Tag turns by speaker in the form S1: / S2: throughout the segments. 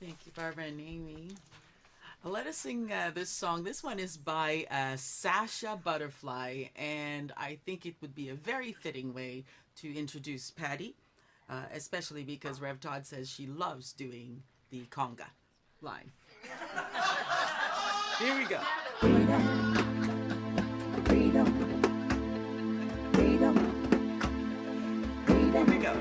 S1: Thank you, Barbara and Amy. Let us sing this song. This one is by Sasha Butterfly, and I think it would be a very fitting way to introduce Patty, especially because Rev Todd says she loves doing the conga line. Here we go.
S2: Freedom, freedom, freedom.
S1: Here we go.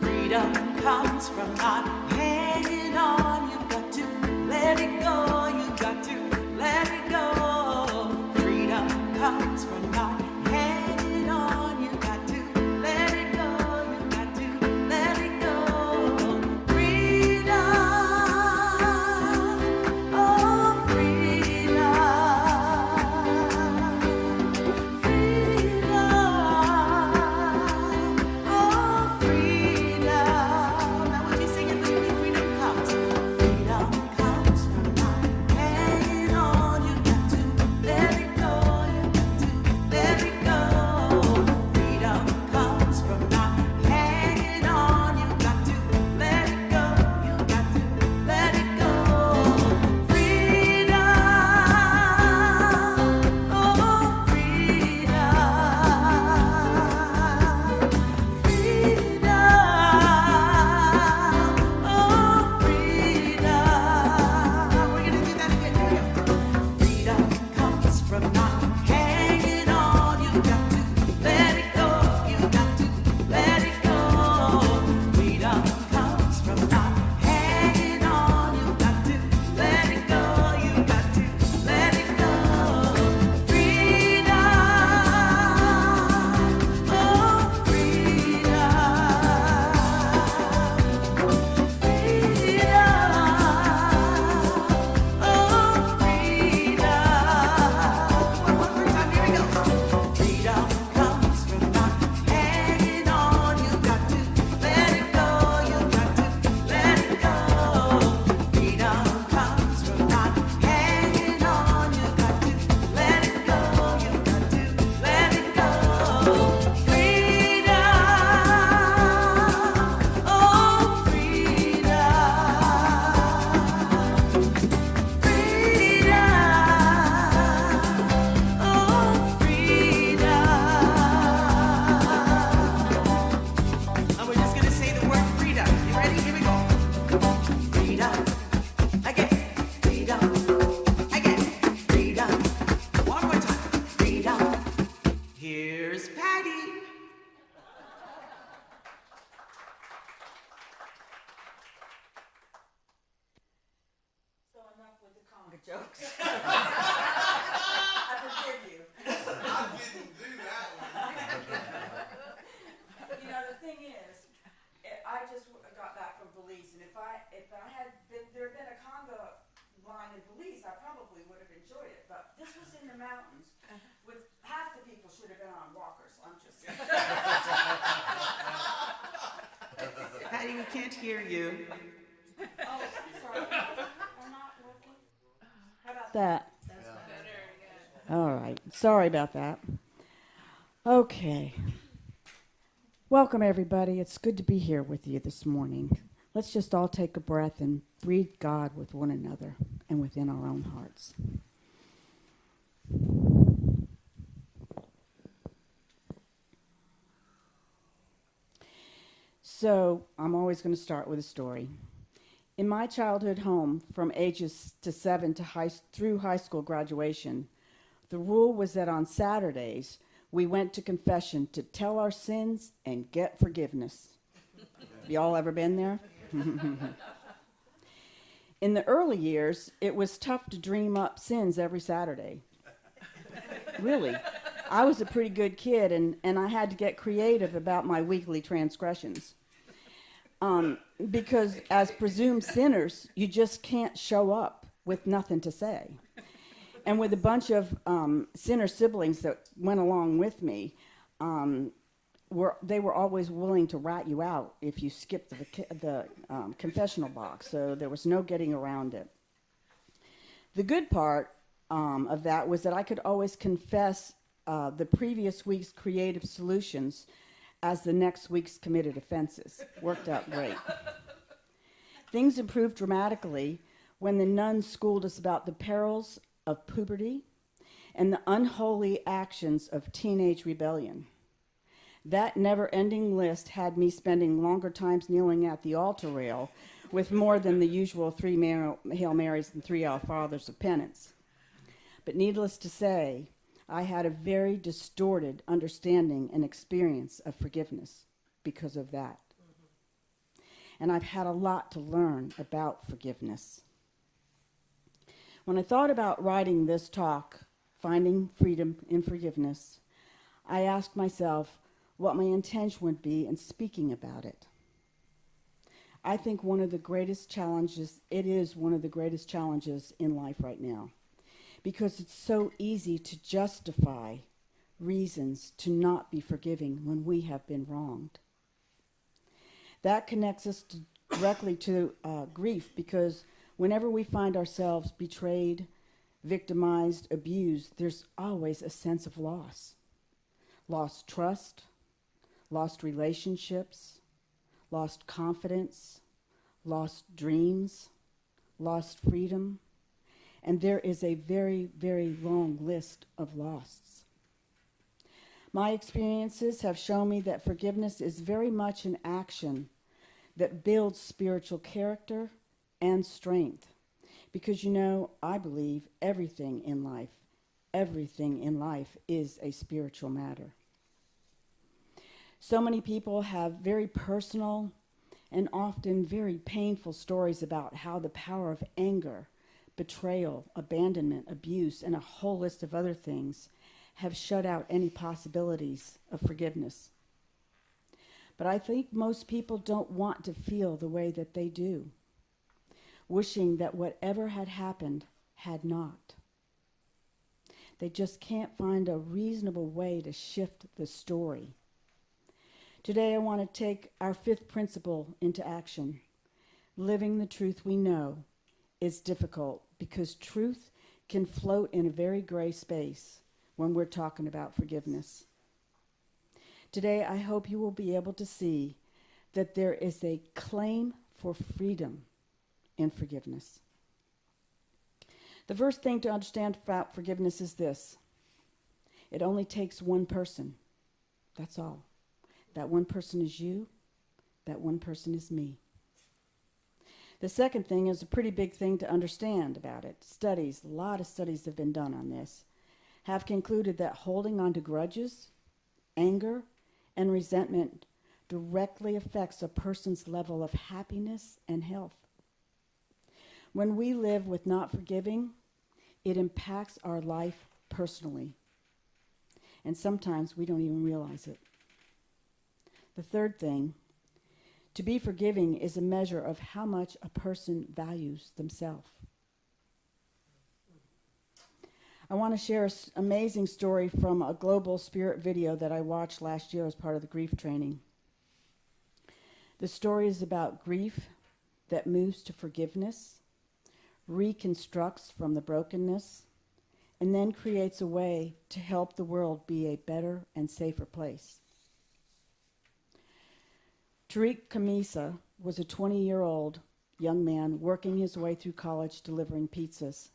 S1: Freedom comes from not hanging on. You've got to let it go. You've got to let it go. Freedom comes from not hanging on. You've got to let it go. You've got to let it go. Freedom, oh freedom, freedom, oh freedom. Now would you sing it with me? Freedom comes. Freedom comes from not hanging on. You got to let it go. You got to let it go. Freedom comes from not hanging on. You got to let it go. You got to let it go. Freedom, oh freedom, freedom, oh freedom. We're gonna do that again. Here we go. Freedom comes from not hanging on. You got to let it go. You got to let it go. Freedom comes from not hanging on. You got to let it go. You got to let it go. Freedom, oh freedom, freedom, oh freedom. One more time, here we go. Freedom comes from not hanging on. You got to let it go. You got to let it go. Freedom comes from not hanging on. You got to let it go. You got to let it go. Freedom, oh freedom, and we're just gonna say the word freedom. You ready? Here we go. Freedom. Again. Freedom. Again. Freedom. One more time. Freedom. Here's Patty. So enough with the conga jokes. I forgive you.
S3: I didn't do that one.
S4: You know, the thing is, I just got back from Belize, and if I had been, there had been a conga line in Belize, I probably would have enjoyed it, but this was in the mountains, with half the people should have been on walkers, I'm just saying.
S1: Patty, we can't hear you.
S4: Oh, sorry, I'm not looking. How about that? That's better, yeah.
S2: All right. Sorry about that. Okay. Welcome, everybody. It's good to be here with you this morning. Let's just all take a breath and breathe God with one another and within our own hearts. So, I'm always going to start with a story. In my childhood home, from ages to 7 to through high school graduation, the rule was that on Saturdays, we went to confession to tell our sins and get forgiveness. Y'all ever been there? In the early years, it was tough to dream up sins every Saturday. Really. I was a pretty good kid, and I had to get creative about my weekly transgressions. Because as presumed sinners, you just can't show up with nothing to say. And with a bunch of sinner siblings that went along with me, they were always willing to rat you out if you skipped the confessional box, so there was no getting around it. The good part of that was that I could always confess the previous week's creative solutions as the next week's committed offenses. Worked out great. Things improved dramatically when the nuns schooled us about the perils of puberty and the unholy actions of teenage rebellion. That never-ending list had me spending longer times kneeling at the altar rail with more than the usual 3 Hail Marys and 3 Our Fathers of penance. But needless to say, I had a very distorted understanding and experience of forgiveness because of that. And I've had a lot to learn about forgiveness. When I thought about writing this talk, Finding Freedom in Forgiveness, I asked myself what my intention would be in speaking about it. I think it is one of the greatest challenges in life right now, because it's so easy to justify reasons to not be forgiving when we have been wronged. That connects us directly to grief, because whenever we find ourselves betrayed, victimized, abused, there's always a sense of loss. Lost trust, lost relationships, lost confidence, lost dreams, lost freedom, and there is a very, very long list of losts. My experiences have shown me that forgiveness is very much an action that builds spiritual character and strength. Because, I believe everything in life is a spiritual matter. So many people have very personal and often very painful stories about how the power of anger, betrayal, abandonment, abuse, and a whole list of other things have shut out any possibilities of forgiveness. But I think most people don't want to feel the way that they do, wishing that whatever had happened had not. They just can't find a reasonable way to shift the story. Today I want to take our 5th principle into action. Living the truth we know is difficult because truth can float in a very gray space when we're talking about forgiveness. Today I hope you will be able to see that there is a claim for freedom in forgiveness. The first thing to understand about forgiveness is this: it only takes one person. That's all. That one person is you. That one person is me. The second thing is a pretty big thing to understand about it. A lot of studies have been done on this, have concluded that holding on to grudges, anger, and resentment directly affects a person's level of happiness and health. When we live with not forgiving, it impacts our life personally. And sometimes we don't even realize it. The third thing, to be forgiving is a measure of how much a person values themselves. I want to share an amazing story from a global spirit video that I watched last year as part of the grief training. The story is about grief that moves to forgiveness, reconstructs from the brokenness, and then creates a way to help the world be a better and safer place. Tariq Kamisa was a 20-year-old young man working his way through college delivering pizzas.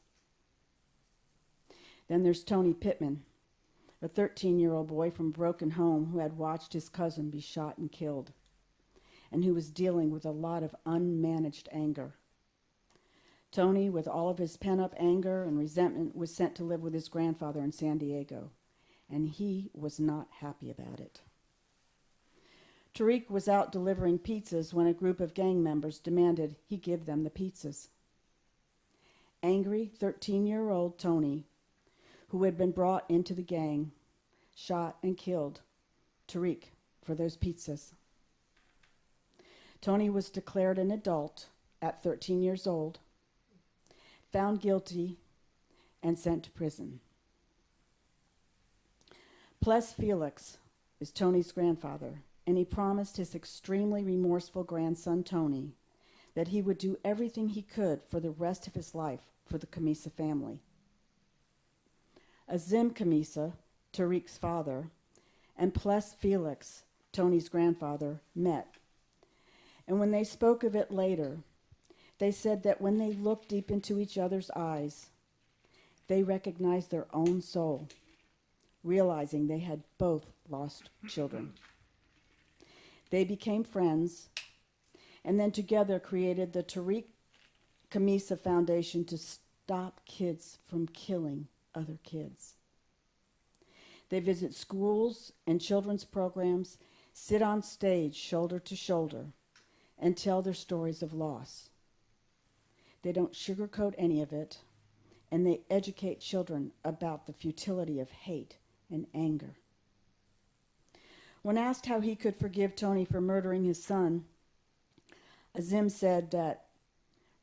S2: Then there's Tony Pittman, a 13-year-old boy from a broken home who had watched his cousin be shot and killed, and who was dealing with a lot of unmanaged anger. Tony, with all of his pent-up anger and resentment, was sent to live with his grandfather in San Diego, and he was not happy about it. Tariq was out delivering pizzas when a group of gang members demanded he give them the pizzas. Angry 13-year-old Tony, who had been brought into the gang, shot and killed Tariq for those pizzas. Tony was declared an adult at 13 years old, found guilty, and sent to prison. Ples Felix is Tony's grandfather, and he promised his extremely remorseful grandson Tony that he would do everything he could for the rest of his life for the Kamisa family. Azim Kamisa, Tariq's father, and Ples Felix, Tony's grandfather, met. And when they spoke of it later, They said that when they looked deep into each other's eyes, they recognized their own soul, realizing they had both lost children. They became friends, and then together created the Tariq Kamisa Foundation to stop kids from killing other kids. They visit schools and children's programs, sit on stage shoulder to shoulder, and tell their stories of loss. They don't sugarcoat any of it, and they educate children about the futility of hate and anger. When asked how he could forgive Tony for murdering his son, Azim said that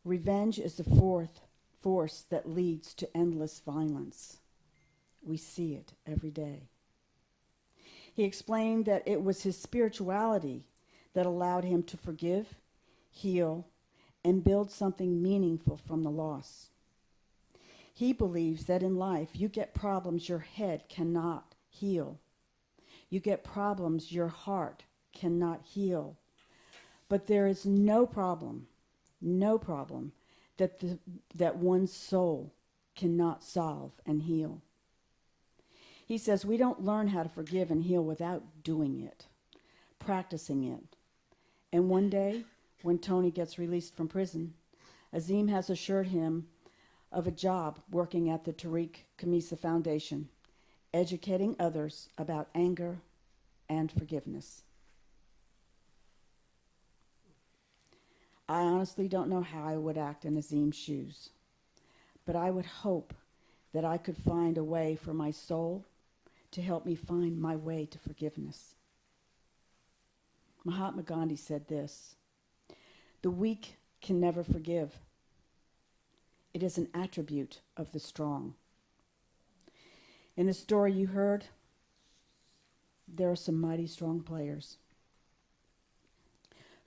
S2: revenge is the fourth force that leads to endless violence. We see it every day. He explained that it was his spirituality that allowed him to forgive, heal, and build something meaningful from the loss. He believes that in life you get problems your head cannot heal. You get problems your heart cannot heal. But there is no problem that one's soul cannot solve and heal. He says we don't learn how to forgive and heal without doing it, practicing it. And one day, when Tony gets released from prison, Azim has assured him of a job working at the Tariq Kamisa Foundation, educating others about anger and forgiveness. I honestly don't know how I would act in Azim's shoes, but I would hope that I could find a way for my soul to help me find my way to forgiveness. Mahatma Gandhi said this: "The weak can never forgive. It is an attribute of the strong." In the story you heard, there are some mighty strong players.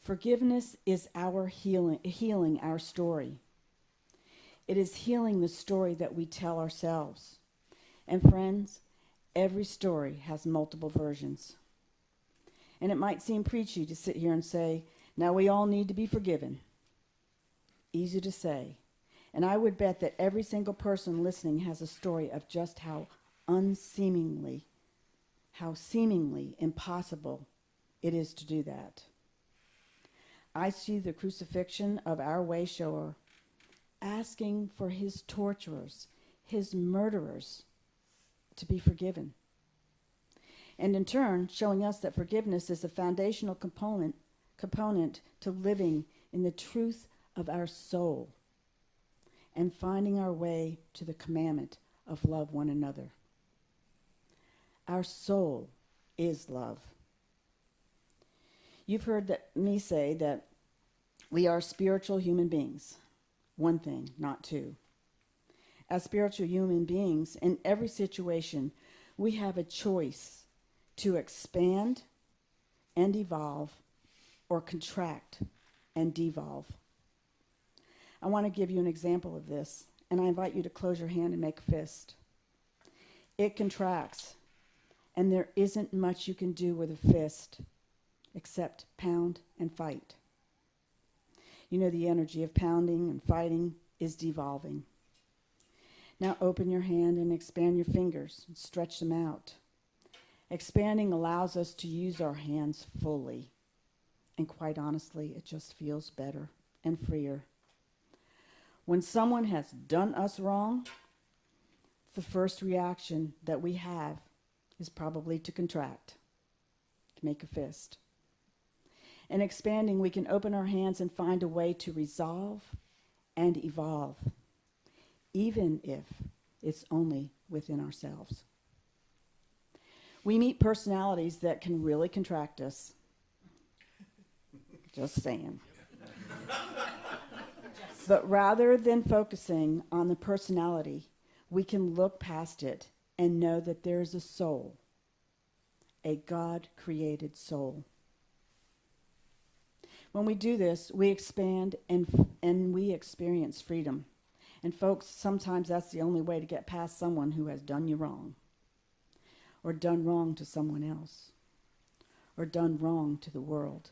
S2: Forgiveness is our healing our story. It is healing the story that we tell ourselves. And friends, every story has multiple versions. And it might seem preachy to sit here and say, now we all need to be forgiven. Easy to say. And I would bet that every single person listening has a story of just how seemingly impossible it is to do that. I see the crucifixion of our way-shower asking for his torturers, his murderers, to be forgiven. And in turn, showing us that forgiveness is a foundational component to living in the truth of our soul and finding our way to the commandment of love one another. Our soul is love. You've heard me say that we are spiritual human beings. One thing, not two. As spiritual human beings, in every situation, we have a choice to expand and evolve or contract and devolve. I want to give you an example of this, and I invite you to close your hand and make a fist. It contracts, and there isn't much you can do with a fist except pound and fight. You know, the energy of pounding and fighting is devolving. Now open your hand and expand your fingers and stretch them out. Expanding allows us to use our hands fully. And quite honestly, it just feels better and freer. When someone has done us wrong, the first reaction that we have is probably to contract, to make a fist. In expanding, we can open our hands and find a way to resolve and evolve, even if it's only within ourselves. We meet personalities that can really contract us. Just saying. But rather than focusing on the personality, we can look past it and know that there is a soul, a God-created soul. When we do this, we expand and we experience freedom. And folks, sometimes that's the only way to get past someone who has done you wrong, or done wrong to someone else, or done wrong to the world.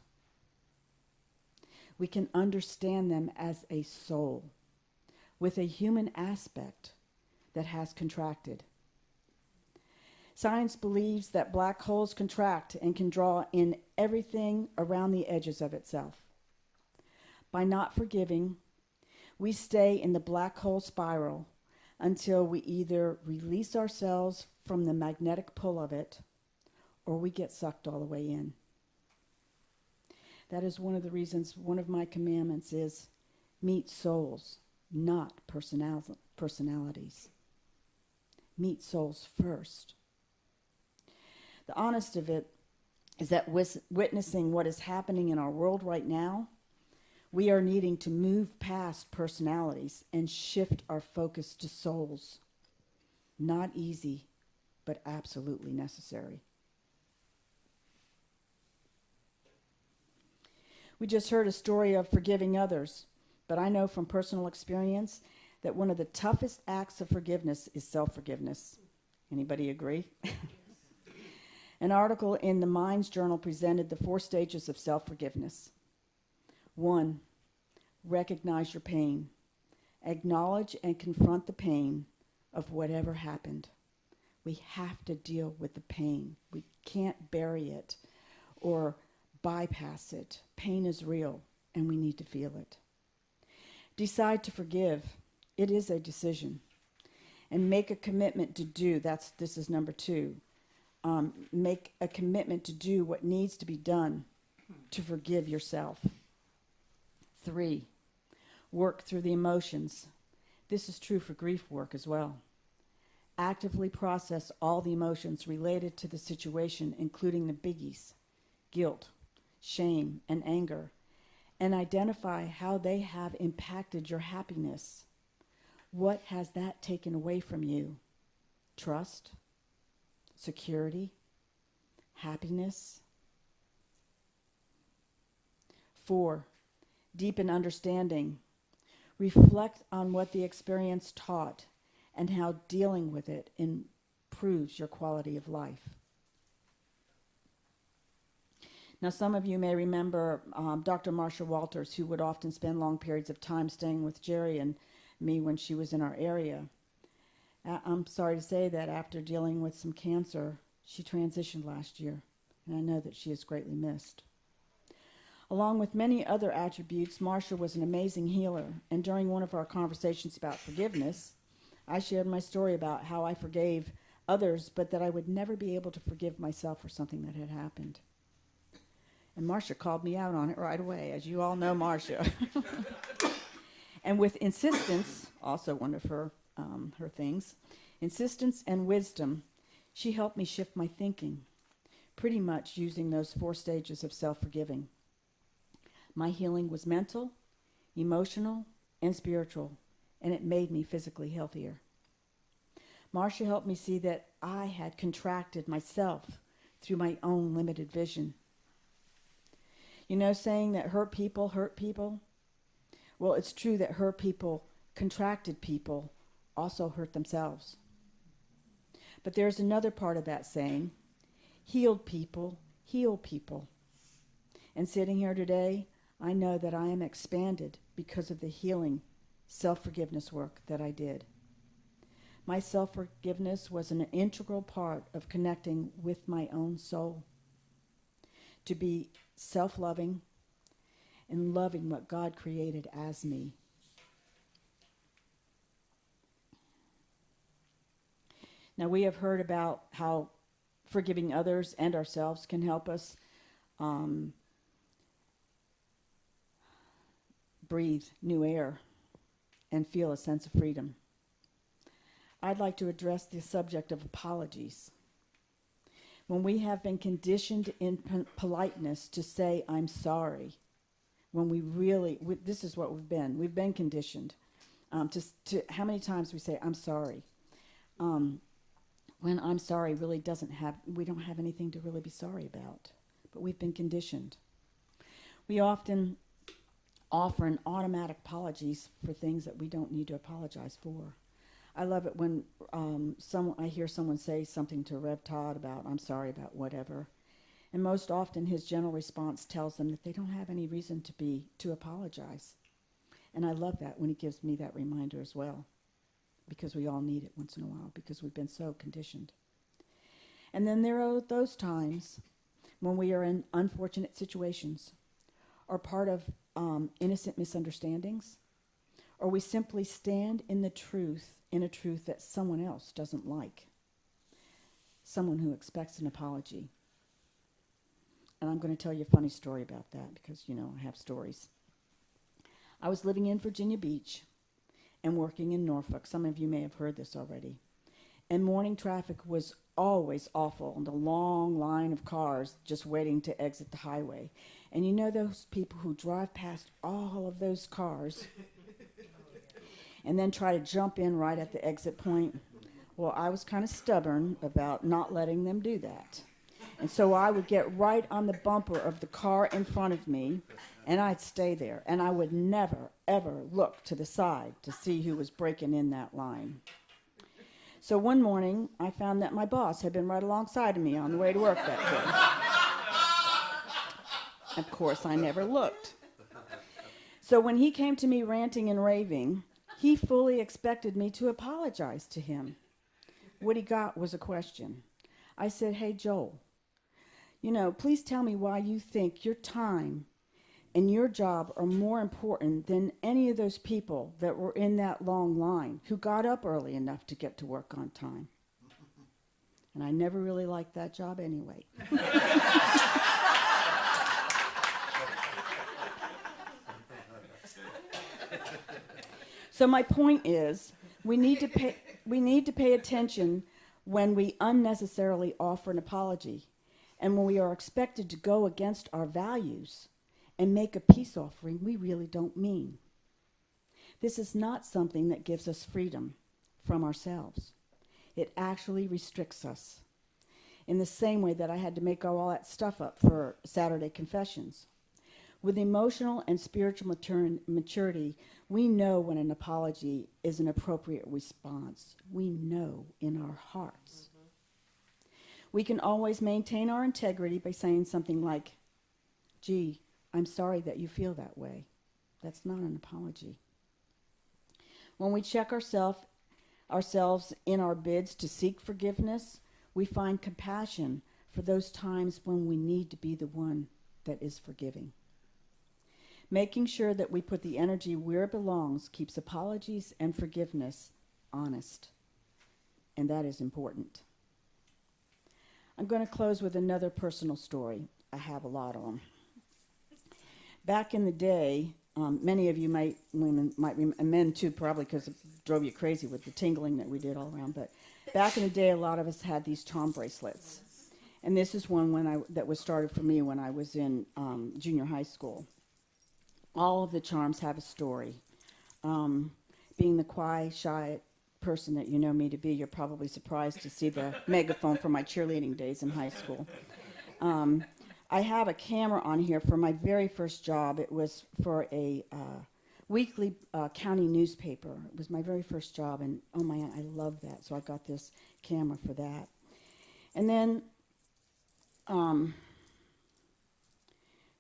S2: we can understand them as a soul with a human aspect that has contracted. Science believes that black holes contract and can draw in everything around the edges of itself. By not forgiving, we stay in the black hole spiral until we either release ourselves from the magnetic pull of it or we get sucked all the way in. That is one of the reasons, one of my commandments is meet souls, not personalities. Meet souls first. The honest of it is that witnessing what is happening in our world right now, we are needing to move past personalities and shift our focus to souls. Not easy, but absolutely necessary. We just heard a story of forgiving others, but I know from personal experience that one of the toughest acts of forgiveness is self-forgiveness. Anybody agree? An article in the Minds Journal presented the 4 stages of self-forgiveness. 1, recognize your pain. Acknowledge and confront the pain of whatever happened. We have to deal with the pain. We can't bury it or bypass it. Pain is real, and we need to feel it. Decide to forgive. It is a decision. And make a commitment to do. This is number 2. Make a commitment to do what needs to be done to forgive yourself. 3, work through the emotions. This is true for grief work as well. Actively process all the emotions related to the situation, including the biggies, guilt, shame, and anger, and identify how they have impacted your happiness. What has that taken away from you? Trust, security, happiness. 4, deepen understanding. Reflect on what the experience taught and how dealing with it improves your quality of life. Now, some of you may remember Dr. Marcia Walters, who would often spend long periods of time staying with Jerry and me when she was in our area. I'm sorry to say that after dealing with some cancer, she transitioned last year, and I know that she is greatly missed. Along with many other attributes, Marcia was an amazing healer, and during one of our conversations about forgiveness, I shared my story about how I forgave others, but that I would never be able to forgive myself for something that had happened. And Marcia called me out on it right away, as you all know Marcia. And with insistence, also one of her things, insistence and wisdom, she helped me shift my thinking, pretty much using those 4 stages of self-forgiving. My healing was mental, emotional, and spiritual, and it made me physically healthier. Marcia helped me see that I had contracted myself through my own limited vision. You know, saying that hurt people hurt people? Well, it's true that hurt people, contracted people, also hurt themselves. But there's another part of that saying, healed people heal people. And sitting here today, I know that I am expanded because of the healing self-forgiveness work that I did. My self-forgiveness was an integral part of connecting with my own soul, to be self-loving and loving what God created as me. Now, we have heard about how forgiving others and ourselves can help us breathe new air and feel a sense of freedom. I'd like to address the subject of apologies. When we have been conditioned in politeness to say, I'm sorry, when this is what we've been conditioned to how many times we say, I'm sorry. When I'm sorry really we don't have anything to really be sorry about, but we've been conditioned. We often offer an automatic apologies for things that we don't need to apologize for. I love it when I hear someone say something to Rev Todd about, I'm sorry about whatever. And most often his gentle response tells them that they don't have any reason to apologize. And I love that when he gives me that reminder as well, because we all need it once in a while, because we've been so conditioned. And then there are those times when we are in unfortunate situations, or part of innocent misunderstandings, or we simply stand in a truth that someone else doesn't like, someone who expects an apology. And I'm going to tell you a funny story about that because, I have stories. I was living in Virginia Beach and working in Norfolk. Some of you may have heard this already. And morning traffic was always awful, and a long line of cars just waiting to exit the highway. And you know those people who drive past all of those cars and then try to jump in right at the exit point? Well, I was kind of stubborn about not letting them do that. And so I would get right on the bumper of the car in front of me, and I'd stay there. And I would never, ever look to the side to see who was breaking in that line. So one morning, I found that my boss had been right alongside of me on the way to work that day. Of course, I never looked. So when he came to me ranting and raving, he fully expected me to apologize to him. What he got was a question. I said, "Hey, Joel, please tell me why you think your time and your job are more important than any of those people that were in that long line who got up early enough to get to work on time." And I never really liked that job anyway. So my point is, we need to pay attention when we unnecessarily offer an apology, and when we are expected to go against our values and make a peace offering we really don't mean. This is not something that gives us freedom from ourselves. It actually restricts us, in the same way that I had to make all that stuff up for Saturday confessions. With emotional and spiritual maturity, we know when an apology is an appropriate response. We know in our hearts. We can always maintain our integrity by saying something like, "Gee, I'm sorry that you feel that way." That's not an apology. When we check ourselves in our bids to seek forgiveness, we find compassion for those times when we need to be the one that is forgiving. Making sure that we put the energy where it belongs keeps apologies and forgiveness honest. And that is important. I'm going to close with another personal story. I have a lot of them. Back in the day, many of you women might remember, men too, probably because it drove you crazy with the tingling that we did all around. But back in the day, a lot of us had these charm bracelets. And this is one that was started for me when I was in junior high school. All of the charms have a story. Being the quiet, shy person that you know me to be, you're probably surprised to see the megaphone from my cheerleading days in high school. I have a camera on here for my very first job. It was for a weekly county newspaper. It was my very first job, and oh man, I love that. So I got this camera for that. And then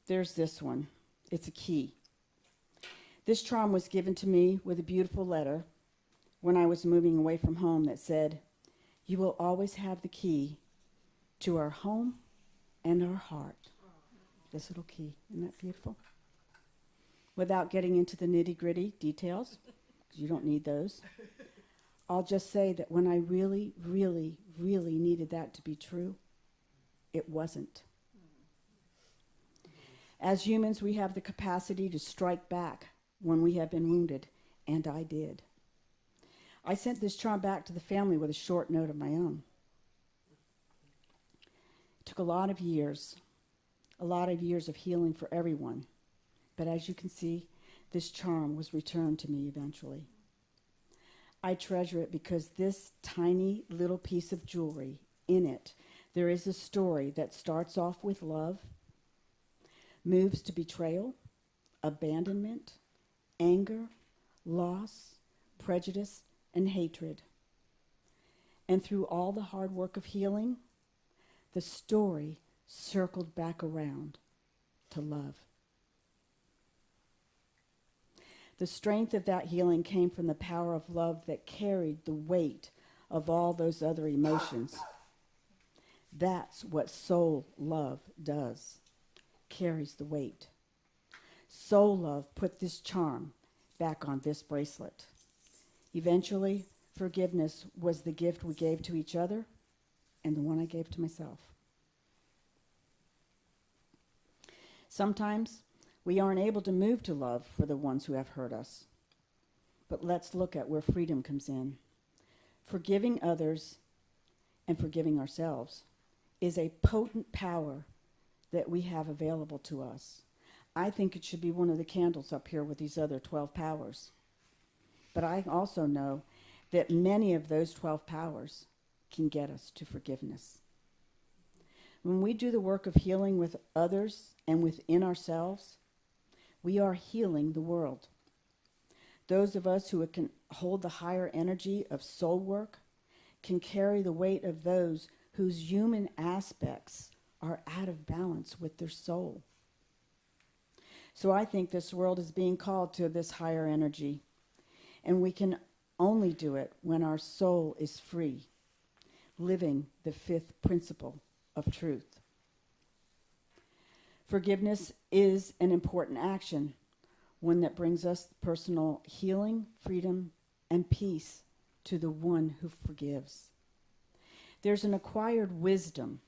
S2: there's this one. It's a key. This charm was given to me with a beautiful letter when I was moving away from home that said, "You will always have the key to our home and our heart." This little key. Isn't that beautiful? Without getting into the nitty-gritty details, because you don't need those, I'll just say that when I really, really, really needed that to be true, it wasn't. As humans, we have the capacity to strike back when we have been wounded, and I did. I sent this charm back to the family with a short note of my own. It took a lot of years of healing for everyone. But as you can see, this charm was returned to me eventually. I treasure it because this tiny little piece of jewelry, in it, there is a story that starts off with love, moves to betrayal, abandonment, anger, loss, prejudice, and hatred. And through all the hard work of healing, the story circled back around to love. The strength of that healing came from the power of love that carried the weight of all those other emotions. That's what soul love does, carries the weight. Soul love put this charm back on this bracelet. Eventually, forgiveness was the gift we gave to each other and the one I gave to myself. Sometimes we aren't able to move to love for the ones who have hurt us. But let's look at where freedom comes in. Forgiving others and forgiving ourselves is a potent power that we have available to us. I think it should be one of the candles up here with these other 12 powers. But I also know that many of those 12 powers can get us to forgiveness. When we do the work of healing with others and within ourselves, we are healing the world. Those of us who can hold the higher energy of soul work can carry the weight of those whose human aspects are out of balance with their soul. So I think this world is being called to this higher energy, and we can only do it when our soul is free, living the fifth principle of truth. Forgiveness is an important action, one that brings us personal healing, freedom, and peace to the one who forgives. There's an acquired wisdom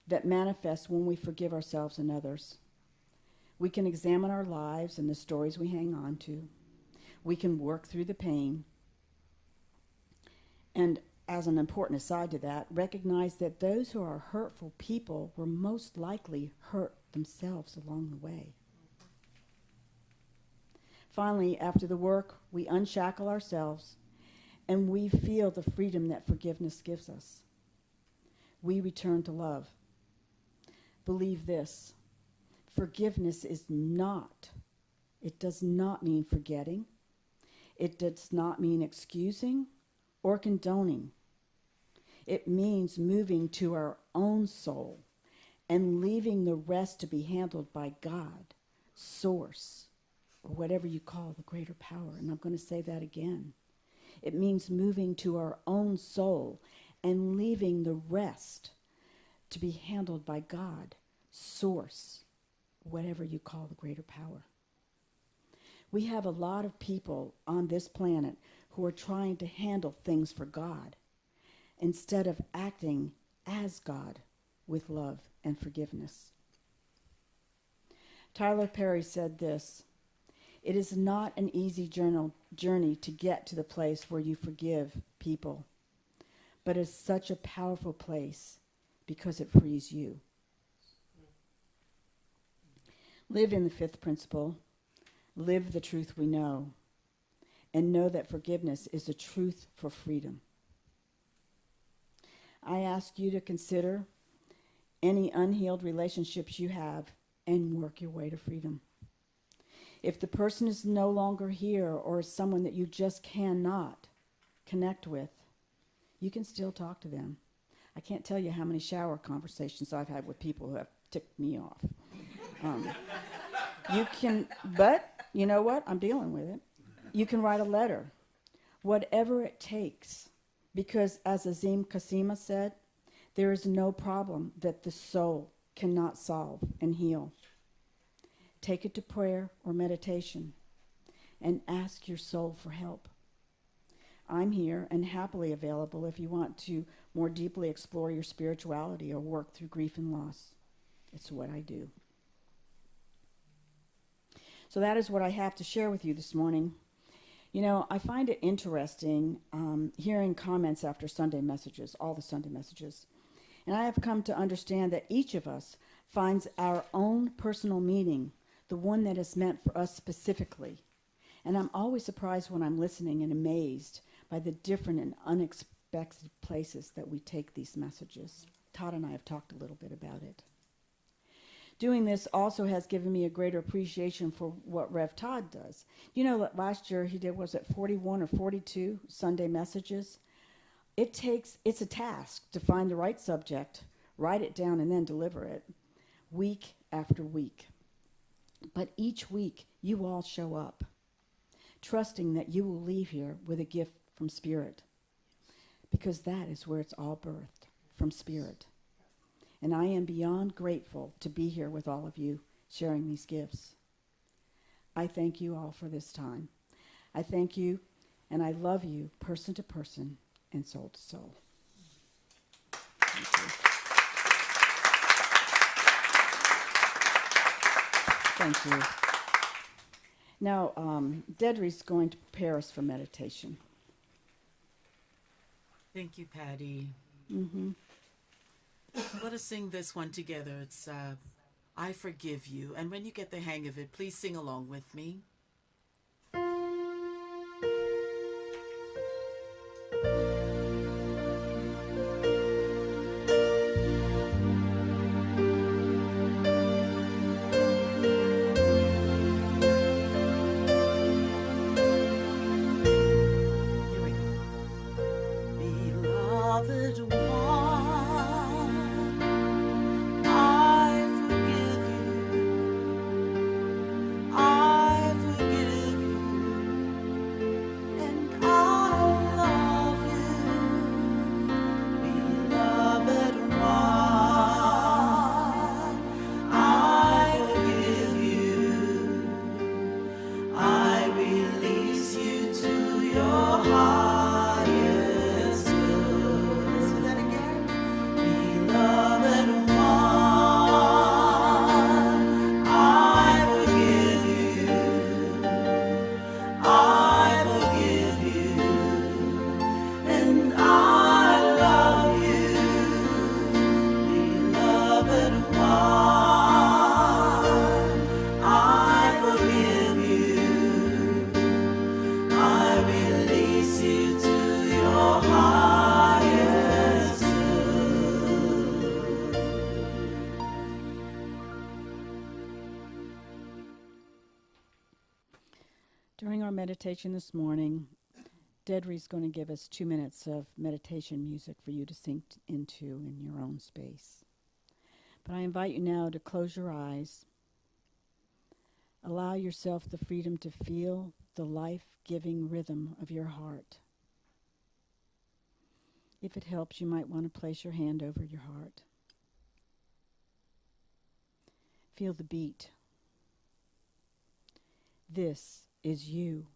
S2: that manifests when we forgive ourselves and others. We can examine our lives and the stories we hang on to. We can work through the pain. And as an important aside to that, recognize that those who are hurtful people were most likely hurt themselves along the way. Finally, after the work, we unshackle ourselves and we feel the freedom that forgiveness gives us. We return to love. Believe this. Forgiveness is not, it does not mean forgetting. It does not mean excusing or condoning. It means moving to our own soul and leaving the rest to be handled by God, Source, or whatever you call the greater power. And I'm going to say that again. It means moving to our own soul and leaving the rest to be handled by God, Source, whatever you call the greater power. We have a lot of people on this planet who are trying to handle things for God instead of acting as God with love and forgiveness. Tyler Perry said this, "It is not an easy journey to get to the place where you forgive people, but it's such a powerful place because it frees you." Live in the fifth principle. Live the truth we know. And know that forgiveness is the truth for freedom. I ask you to consider any unhealed relationships you have and work your way to freedom. If the person is no longer here or is someone that you just cannot connect with, you can still talk to them. I can't tell you how many shower conversations I've had with people who have ticked me off. You can, but you know what? I'm dealing with it. You can write a letter, whatever it takes, because as Azim Kasima said, there is no problem that the soul cannot solve and heal. Take it to prayer or meditation and ask your soul for help. I'm here and happily available if you want to more deeply explore your spirituality or work through grief and loss. It's what I do. So that is what I have to share with you this morning. You know, I find it interesting hearing comments after Sunday messages, all the Sunday messages. And I have come to understand that each of us finds our own personal meaning, the one that is meant for us specifically. And I'm always surprised when I'm listening and amazed by the different and unexpected places that we take these messages. Todd and I have talked a little bit about it. Doing this also has given me a greater appreciation for what Rev Todd does. You know, last year he did, was it 41 or 42 Sunday messages? It's a task to find the right subject, write it down, and then deliver it week after week. But each week, you all show up, trusting that you will leave here with a gift from Spirit, because that is where it's all birthed, from Spirit. And I am beyond grateful to be here with all of you, sharing these gifts. I thank you all for this time. I thank you, and I love you, person to person and soul to soul. Thank you. Thank you. Now, Deidrey's going to prepare us for meditation.
S5: Thank you, Patty.
S2: Mm-hmm.
S5: Let us sing this one together. It's I Forgive You. And when you get the hang of it, please sing along with me. Here we go.
S1: Beloved one, I forgive you. I forgive you, and I love you. Beloved one, I forgive you. I release you to your highest good. Let's do that again. Beloved one, I forgive you. I forgive you, and I love you. Beloved one, I forgive you. I release you to your highest good.
S2: During our meditation this morning, Deidrey's going to give us 2 minutes of meditation music for you to sink into in your own space. But I invite you now to close your eyes. Allow yourself the freedom to feel the life-giving rhythm of your heart. If it helps, you might want to place your hand over your heart. Feel the beat. This is you,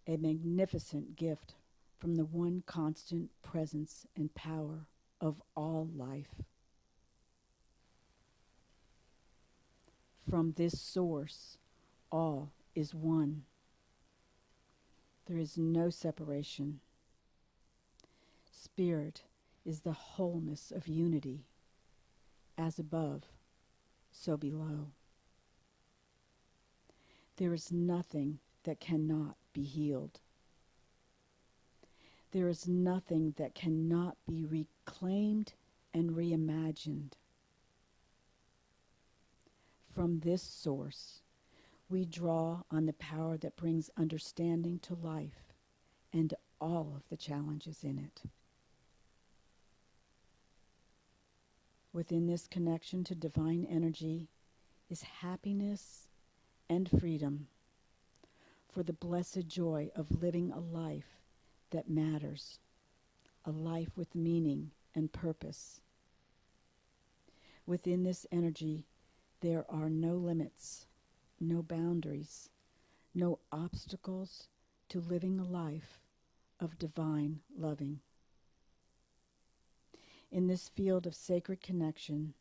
S2: a magnificent gift from the one constant presence and power of all life. From this source, all is one. There is no separation. Spirit is the wholeness of unity, as above, so below. There is nothing that cannot be healed. There is nothing that cannot be reclaimed and reimagined. From this source, we draw on the power that brings understanding to life and all of the challenges in it. Within this connection to divine energy is happiness and freedom for the blessed joy of living a life that matters, a life with meaning and purpose. Within this energy, there are no limits, no boundaries, no obstacles to living a life of divine loving. In this field of sacred connection,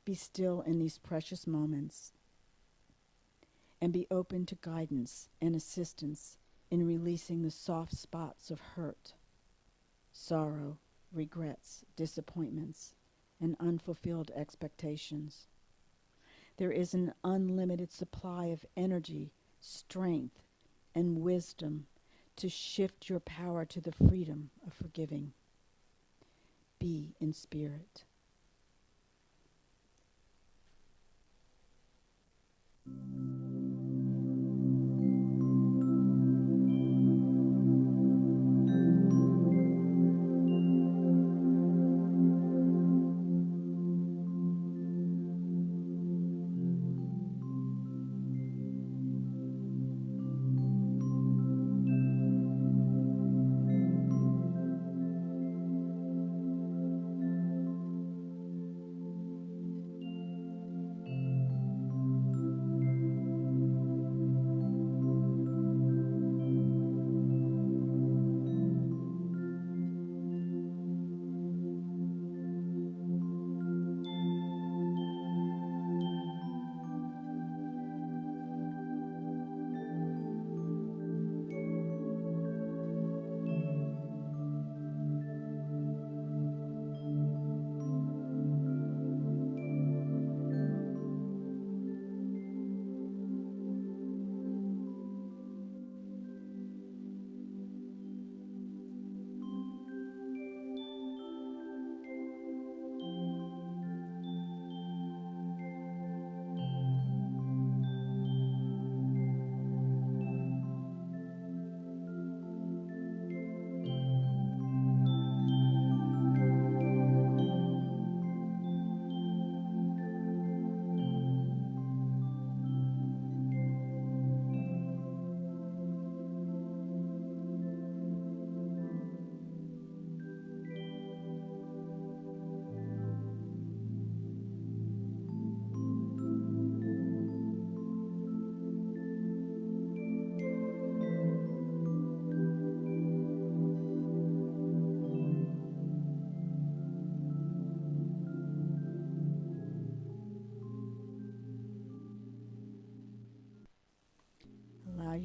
S2: be still in these precious moments and be open to guidance and assistance in releasing the soft spots of hurt, sorrow, regrets, disappointments, and unfulfilled expectations. There is an unlimited supply of energy, strength, and wisdom to shift your power to the freedom of forgiving. Be in spirit.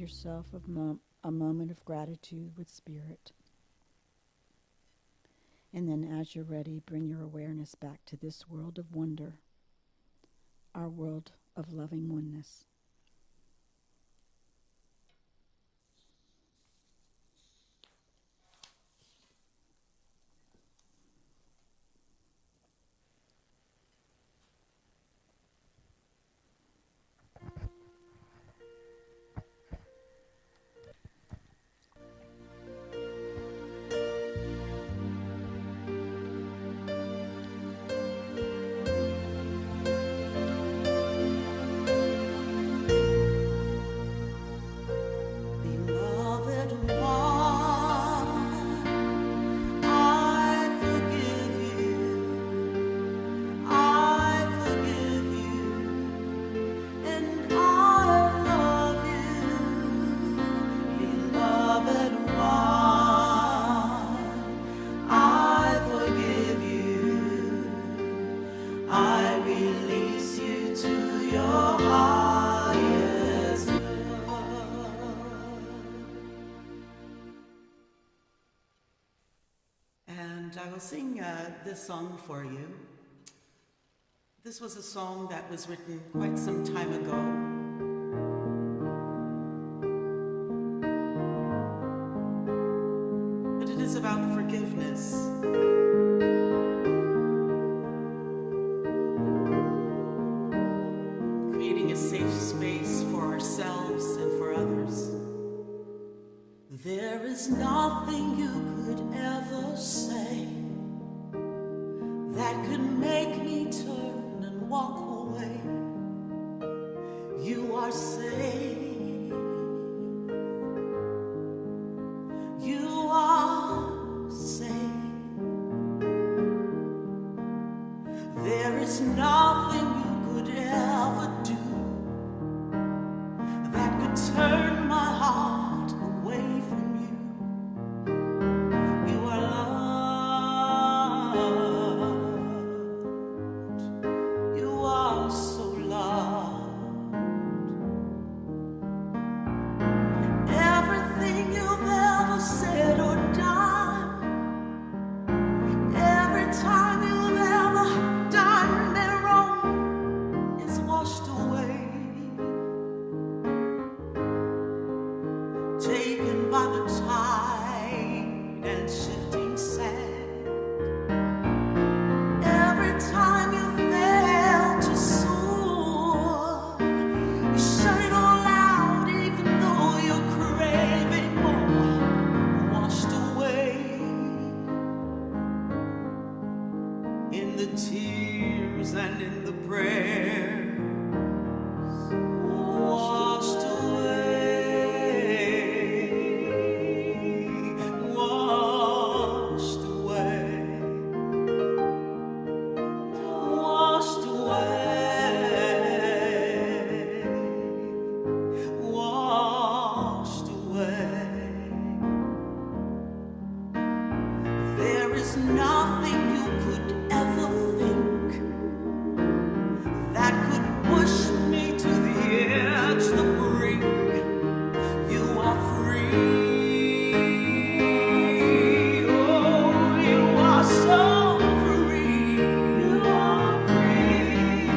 S6: yourself a moment of gratitude with spirit. And then as you're ready, bring your awareness back to this world of wonder, our world of loving oneness.
S1: Beloved one, I forgive you, and I love you. Beloved one, I forgive you. I release you to your highest good. And I will sing this song for you. This was a song that was written quite some time ago. But it is about forgiveness. Creating a safe space for ourselves and for others. There is nothing you could ever say that could make me turn and walk away. You are safe. You are safe. There is nothing you could ever do that could turn my heart away from you. You are loved. You are so loved. Everything you've ever said or done, every time you've ever done me wrong, is washed away, taken by the tide and shifting sand. Every time you fail to soar, you shut it all out, even though you're craving more, washed away in the tears and in the prayers, washed away, washed away, washed away, washed away. There is nothing you could ever think that could push me to the edge, the brink. You are free. Oh, you are so free. You are free.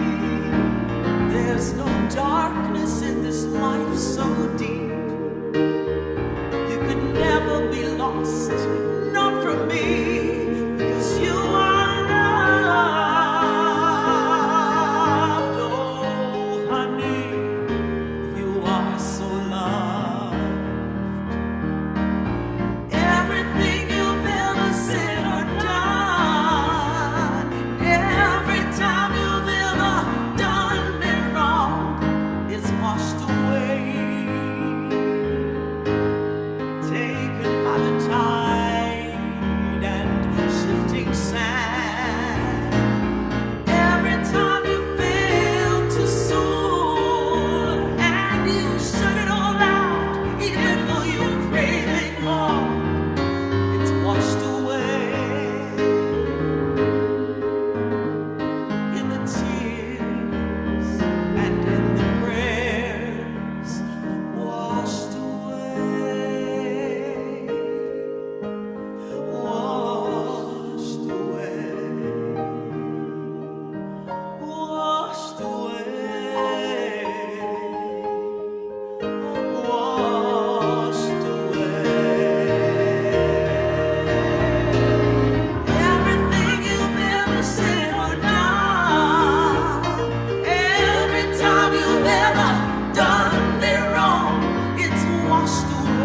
S1: There's no darkness in this life so deep. You could never be lost, not from me, because you are loved. Oh, honey, you are so loved. Everything you've ever said or done, every time you've ever done me wrong, is washed away, taken by the tide and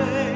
S1: way.